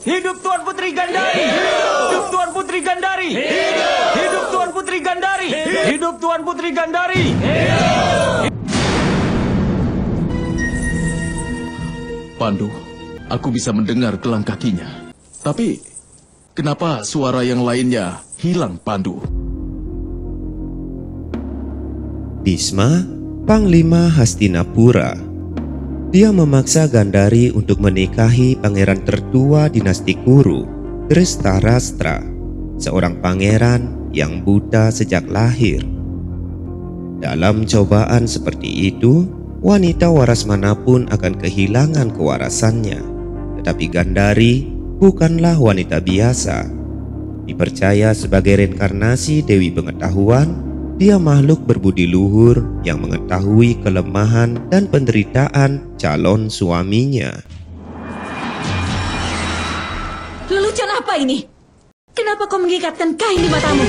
Hidup Tuan Putri Gandari! Hidup Tuan Putri Gandari! Hidup Tuan Putri Gandari! Hidup Tuan Putri Gandari! Pandu, aku bisa mendengar gelang kakinya. Tapi, kenapa suara yang lainnya hilang, Pandu? Bisma, Panglima Hastinapura. Dia memaksa Gandari untuk menikahi pangeran tertua dinasti Kuru, Dhritarashtra, seorang pangeran yang buta sejak lahir. Dalam cobaan seperti itu, wanita waras manapun akan kehilangan kewarasannya. Tetapi Gandari bukanlah wanita biasa. Dipercaya sebagai reinkarnasi Dewi Pengetahuan, dia makhluk berbudi luhur yang mengetahui kelemahan dan penderitaan calon suaminya. Lelucon apa ini? Kenapa kau mengikatkan kain di matamu?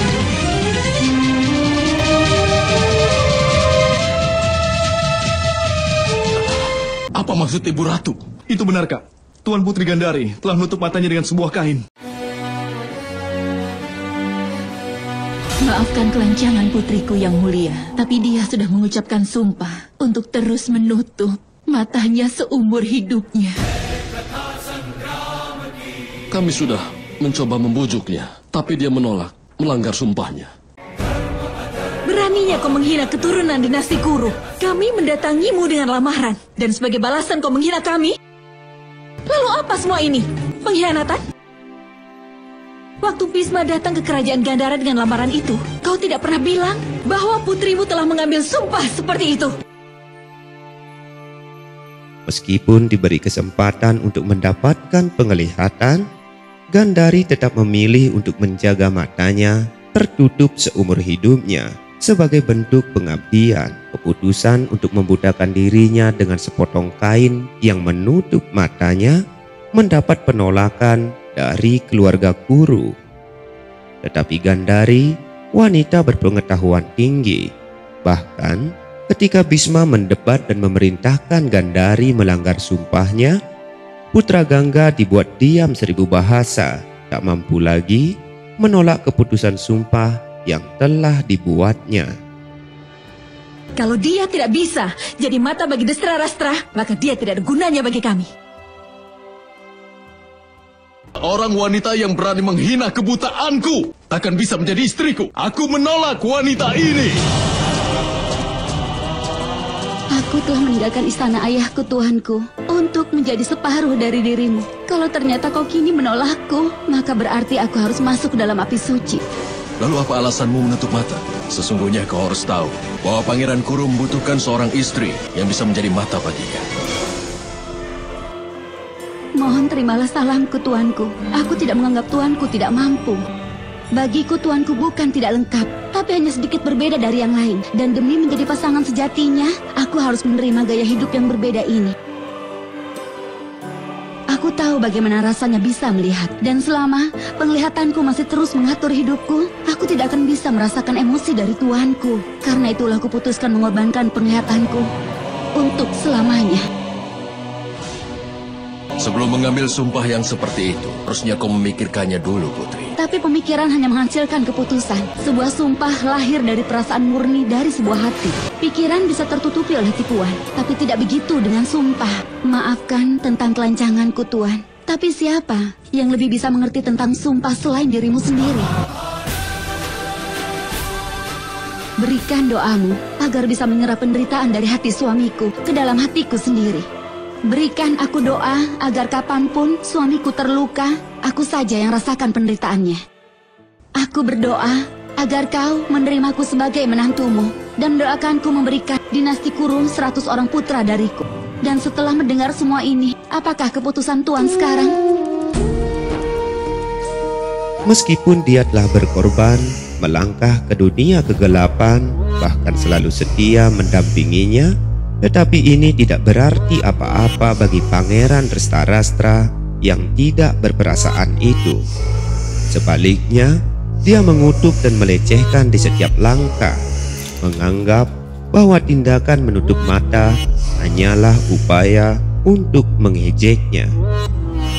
Apa maksud Ibu Ratu? Itu benar, Kak. Tuan Putri Gandari telah menutup matanya dengan sebuah kain. Maafkan kelancangan putriku yang mulia, tapi dia sudah mengucapkan sumpah untuk terus menutup matanya seumur hidupnya. Kami sudah mencoba membujuknya, tapi dia menolak, melanggar sumpahnya. Beraninya kau menghina keturunan dinasti Kuru. Kami mendatangimu dengan lamaran, dan sebagai balasan kau menghina kami? Lalu apa semua ini? Pengkhianatan? Waktu Bisma datang ke kerajaan Gandhara dengan lamaran itu, kau tidak pernah bilang bahwa putrimu telah mengambil sumpah seperti itu. Meskipun diberi kesempatan untuk mendapatkan penglihatan, Gandari tetap memilih untuk menjaga matanya tertutup seumur hidupnya sebagai bentuk pengabdian. Keputusan untuk membutakan dirinya dengan sepotong kain yang menutup matanya mendapat penolakan dari keluarga Kuru. Tetapi Gandari wanita berpengetahuan tinggi. Bahkan ketika Bisma mendebat dan memerintahkan Gandari melanggar sumpahnya, putra Gangga dibuat diam 1000 bahasa, tak mampu lagi menolak keputusan sumpah yang telah dibuatnya. Kalau dia tidak bisa jadi mata bagi Dhritarashtra, maka dia tidak ada gunanya bagi kami. Orang wanita yang berani menghina kebutaanku takkan bisa menjadi istriku. Aku menolak wanita ini. Aku telah meninggalkan istana ayahku, Tuanku, untuk menjadi separuh dari dirimu. Kalau ternyata kau kini menolakku, maka berarti aku harus masuk ke dalam api suci. Lalu apa alasanmu menutup mata? Sesungguhnya kau harus tahu bahwa Pangeran Kuru membutuhkan seorang istri yang bisa menjadi mata baginya. Mohon terimalah salamku, Tuanku. Aku tidak menganggap Tuanku tidak mampu. Bagiku Tuanku bukan tidak lengkap, tapi hanya sedikit berbeda dari yang lain. Dan demi menjadi pasangan sejatinya, aku harus menerima gaya hidup yang berbeda ini. Aku tahu bagaimana rasanya bisa melihat. Dan selama penglihatanku masih terus mengatur hidupku, aku tidak akan bisa merasakan emosi dari Tuanku. Karena itulah aku putuskan mengorbankan penglihatanku untuk selamanya. Sebelum mengambil sumpah yang seperti itu, harusnya kau memikirkannya dulu, Putri. Tapi pemikiran hanya menghasilkan keputusan. Sebuah sumpah lahir dari perasaan murni dari sebuah hati. Pikiran bisa tertutupi oleh tipuan, tapi tidak begitu dengan sumpah. Maafkan tentang kelancanganku, Tuan. Tapi siapa yang lebih bisa mengerti tentang sumpah selain dirimu sendiri? Berikan doamu agar bisa menyerap penderitaan dari hati suamiku ke dalam hatiku sendiri. Berikan aku doa agar kapanpun suamiku terluka, aku saja yang rasakan penderitaannya. Aku berdoa agar kau menerimaku sebagai menantumu dan mendoakanku memberikan dinasti Kuru 100 orang putra dariku. Dan setelah mendengar semua ini, apakah keputusan Tuan sekarang? Meskipun dia telah berkorban, melangkah ke dunia kegelapan, bahkan selalu setia mendampinginya, tetapi ini tidak berarti apa-apa bagi Pangeran Dhritarashtra yang tidak berperasaan itu. Sebaliknya, dia mengutuk dan melecehkan di setiap langkah, menganggap bahwa tindakan menutup mata hanyalah upaya untuk mengejeknya.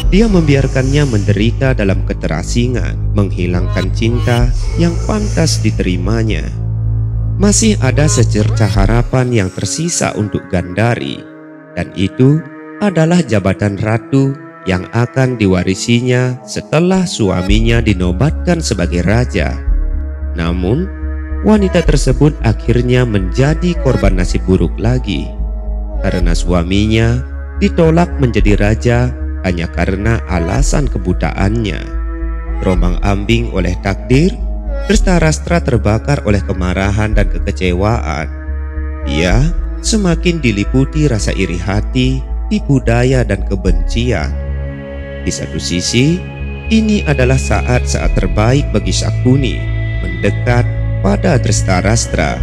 dia membiarkannya menderita dalam keterasingan, menghilangkan cinta yang pantas diterimanya. Masih ada secercah harapan yang tersisa untuk Gandari, dan itu adalah jabatan ratu yang akan diwarisinya setelah suaminya dinobatkan sebagai raja. Namun, wanita tersebut akhirnya menjadi korban nasib buruk lagi, karena suaminya ditolak menjadi raja hanya karena alasan kebutaannya. Terombang-ambing oleh takdir, Drestarstra terbakar oleh kemarahan dan kekecewaan. Dia semakin diliputi rasa iri hati, tipu daya dan kebencian. Di satu sisi, ini adalah saat-saat terbaik bagi Shakuni mendekat pada Drestarstra,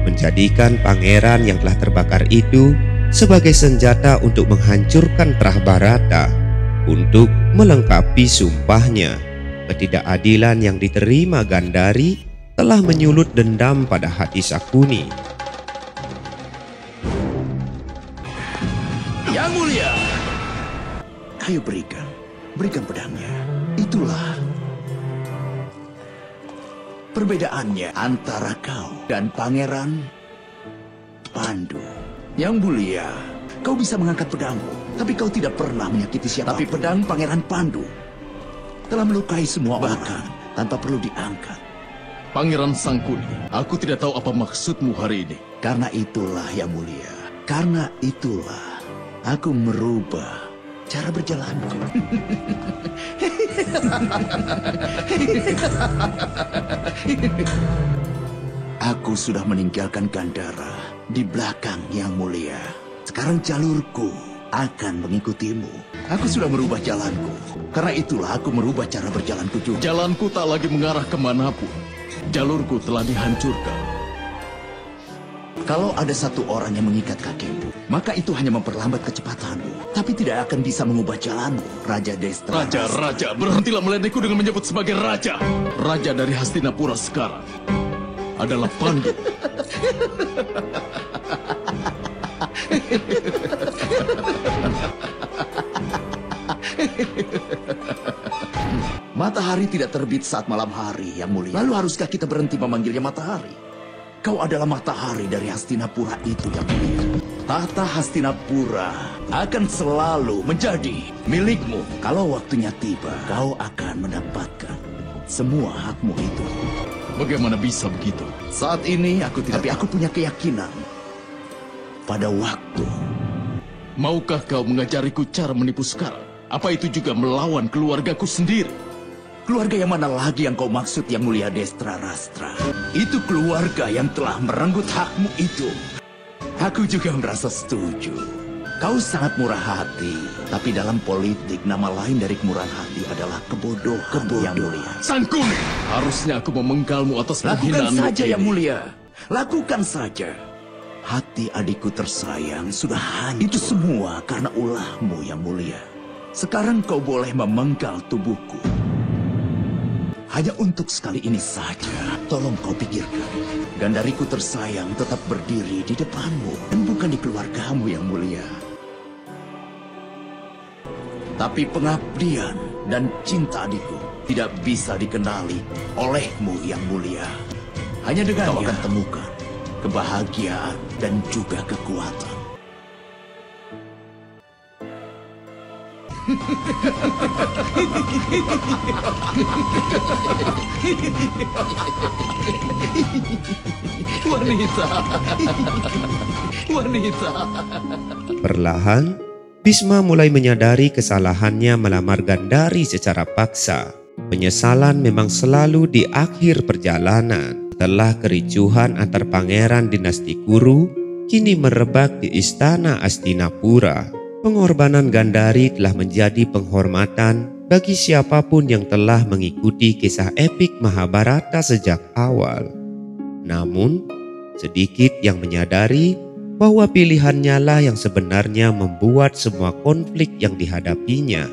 menjadikan pangeran yang telah terbakar itu sebagai senjata untuk menghancurkan Prahbarata, untuk melengkapi sumpahnya. Ketidakadilan yang diterima Gandari telah menyulut dendam pada hati Shakuni. Yang mulia, ayo berikan pedangnya. Itulah perbedaannya antara kau dan Pangeran Pandu. Yang mulia, kau bisa mengangkat pedangmu, tapi kau tidak pernah menyakiti siapa. Tapi pedang Pangeran Pandu telah melukai semua orang tanpa perlu diangkat. Pangeran Sangkuni, aku tidak tahu apa maksudmu hari ini. Karena itulah yang mulia, karena itulah aku merubah cara berjalanku. Aku sudah meninggalkan Gandara di belakang yang mulia. Sekarang jalurku akan mengikutimu. Aku sudah merubah jalanku. Karena itulah aku merubah cara berjalanku juga. Jalanku tak lagi mengarah kemanapun. Jalurku telah dihancurkan. Kalau ada satu orang yang mengikat kakimu, maka itu hanya memperlambat kecepatanmu, tapi tidak akan bisa mengubah jalanmu, Raja Destra. Raja, berhentilah meledekku dengan menyebut sebagai raja. Raja dari Hastinapura sekarang adalah Pandu. Matahari tidak terbit saat malam hari, yang mulia. Lalu haruskah kita berhenti memanggilnya matahari? Kau adalah matahari dari Hastinapura itu, yang mulia. Tahta Hastinapura akan selalu menjadi milikmu. Kalau waktunya tiba, kau akan mendapatkan semua hakmu itu. Bagaimana bisa begitu? Saat ini aku tidak, tapi aku punya keyakinan pada waktu. Maukah kau mengajariku cara menipu sekarang? Apa itu juga melawan keluargaku sendiri? Keluarga yang mana lagi yang kau maksud, yang mulia Drestarstra? Itu keluarga yang telah merenggut hakmu itu. Aku juga merasa setuju. Kau sangat murah hati, tapi dalam politik nama lain dari kemurahan hati adalah kebodohan. Yang mulia. Sangkuni, harusnya aku memenggalmu atas Lakukan penghinaanmu saja, ini. yang mulia. Lakukan saja. Hati adikku tersayang sudah hancur. Itu semua karena ulahmu, yang mulia. Sekarang kau boleh memenggal tubuhku. Hanya untuk sekali ini saja. Tolong kau pikirkan. Gandariku tersayang tetap berdiri di depanmu dan bukan di keluargamu, yang mulia. Tapi pengabdian dan cinta adikku tidak bisa dikenali olehmu, yang mulia. Hanya dengan kau akan temukan kebahagiaan dan juga kekuatan. Wanita. Perlahan, Bisma mulai menyadari kesalahannya melamar Gandari secara paksa. Penyesalan memang selalu di akhir perjalanan. Setelah kericuhan antar pangeran dinasti Kuru kini merebak di istana Hastinapura. Pengorbanan Gandari telah menjadi penghormatan bagi siapapun yang telah mengikuti kisah epik Mahabharata sejak awal. Namun, sedikit yang menyadari bahwa pilihannya lah yang sebenarnya membuat semua konflik yang dihadapinya.